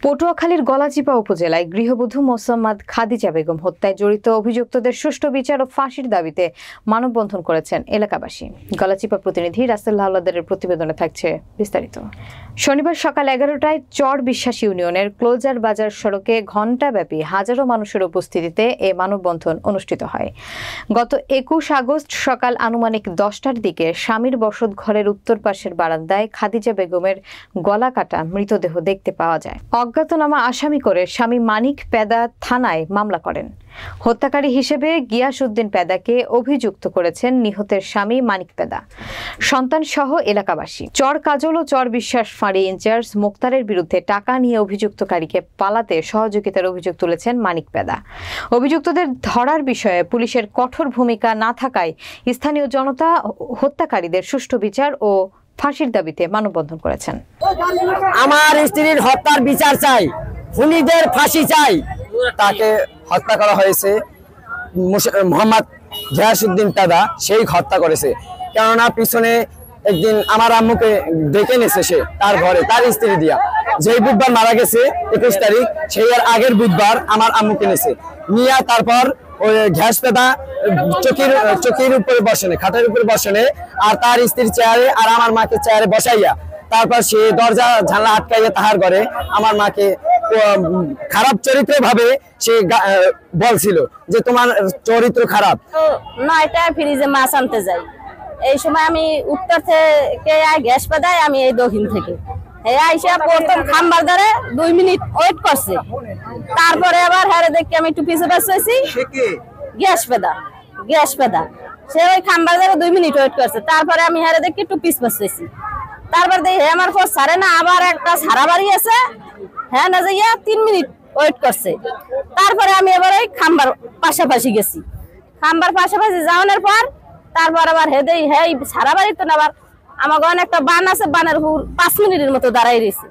পটুয়াখালীর গলাচিপা উপজেলায় গৃহবধূ মোসাম্মদ খাদিজা বেগম হত্যায় জড়িত অভিযুক্তদের সুষ্ঠু বিচার ও ফাঁসির দাবিতে মানববন্ধন করেছেন এলাকাবাসী। গলাচিপা প্রতিনিধি রাসেল হাওলাদারের প্রতিবেদনে থাকছে বিস্তারিত। শনিবার সকাল 11টায় চর বিশ্বাস ইউনিয়নের ক্লোজার বাজার সড়কে ঘণ্টাব্যাপী হাজারো মানুষের উপস্থিতিতে এ মানববন্ধন অনুষ্ঠিত হয়। গত 21 আগস্ট সকাল আনুমানিক 10টার দিকে স্বামীর বসত ঘরের উত্তর পাশের বারান্দায় খাদিজা বেগমের গলা কাটা মৃতদেহ দেখতে পাওয়া যায়। অজ্ঞাতনামা আসামি করে স্বামী মানিক পেদা থানায় মামলা করেন। হত্যাকারী হিসেবে গিয়াস উদ্দিন পেদাকে অভিযুক্ত করেছেন নিহতের স্বামী মানিক পেদা, সন্তান সহ এলাকাবাসী। চর কাজল ও চর বিশ্বাস ফাঁড়ি ইনচার্জ মোক্তারের বিরুদ্ধে টাকা নিয়ে অভিযুক্তকারীকে পালাতে সহযোগিতার অভিযোগ তুলেছেন মানিক পেদা। অভিযুক্তদের ধরার বিষয়ে পুলিশের কঠোর ভূমিকা না থাকায় স্থানীয় জনতা হত্যাকারীদের সুষ্ঠু বিচার ও ফাঁসির দাবিতে মানববন্ধন করেছেন। আমার স্ত্রীর হত্যার বিচার চাই, খুনিদের ফাঁসি চাই। তাকে হত্যা করা হয়েছে মোহাম্মদ গিয়াসউদ্দিন পেদা, সেই হত্যা করেছে। কেননা পিছনে একদিন আমার আম্মুকে ডেকে নেছে সে তার ঘরে, তার স্ত্রী দিয়া। যেই বুধবার মারা গেছে 21 তারিখ, সেই আগের বুধবার আমার আম্মুকে নেছে নিয়ে, তারপর ওই ঘ্যাস পেদা চকির উপরে বসেনে, খাটের উপরে বসেনে, আর তার স্ত্রীর চেয়ারে আর আমার মাকে চেয়ারে বসাইয়া, তারপর সে দরজা জানলা আটকাইয়া তাহার ঘরে আমার মাকে খারাপ চরিত্র ভাবে সে বলছিল যে তোমার চরিত্র খারাপ। 9টায় ফ্রিজে মাছ আনতে যাই, এই সময় আমি উত্তর থেকে গ্যাস পেদায়, আমি এই দক্ষিণ থেকে আইসা প্রথম খাম্বার ধরে 2 মিনিট ওয়েট করছে। তারপরে আবার হারে দেখি আমি একটু পিছু পাচ্ছি, গ্যাস পেদা সে ওই খাম্বার ধরে 2 মিনিট ওয়েট করছে। তারপরে আমি হারে দেখি একটু পিছ পাচ্ছি। তারপর দেখি আমার পর ছাড়ে না, আবার একটা ছাড়া বাড়ি আছে, হ্যাঁ না যাইয়া 3 মিনিট ওয়েট করছে। তারপরে আমি এবার ওই খাম্বার পাশাপাশি গেছি। খাম্বার পাশাপাশি যাওয়ানোর পর তারপর আবার হেদেই হ্যাঁ ছাড়া বাড়ি তো না, আবার আমার ওখানে একটা বান আছে, বানের উপর 5 মিনিটের মতো দাঁড়াই রয়েছে।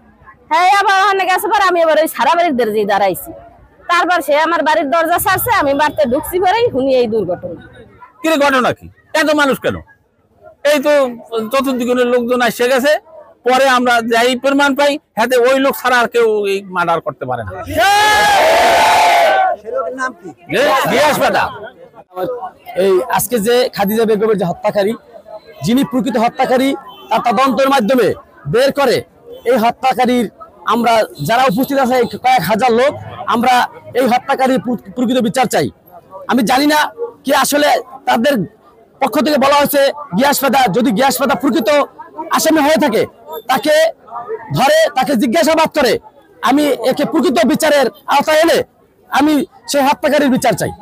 হ্যাঁ আবার ওখানে গেছে পর আমি এবার ওই ছাড়া বাড়ির দরজায় দাঁড়াইছি। তারপর সে আমার বাড়ির দরজা ছাড়ছে, আমি বাড়িতে ঢুকছি পরেই শুনি এই দুর্ঘটনা। কি ঘটনা, কি এত মানুষ কেন? এই তো চতুর্দিকের লোকজন এসে গেছে, পরে আমরা যাই প্রমাণ পাই, হাতে ওই লোক ছাড়া আর কেউ এই মার্ডার করতে পারে না। এই আজকে যে খাদিজা বেগমের যে হত্যাকারী, যিনি প্রকৃত হত্যাকারী, তার তদন্তের মাধ্যমে বের করে এই হত্যাকারীর আমরা যারা উপস্থিত আছে কয়েক হাজার লোক, আমরা এই হত্যাকারীর প্রকৃত বিচার চাই। আমি জানি না কি আসলে তাদের পক্ষ থেকে বলা হয়েছে গিয়াস পেদা, যদি গিয়াস পেদা প্রকৃত আসামি হয়ে থাকে তাকে ধরে, তাকে জিজ্ঞাসাবাদ করে আমি একে প্রকৃত বিচারের আওতায় এনে আমি সেই হত্যাকারীর বিচার চাই।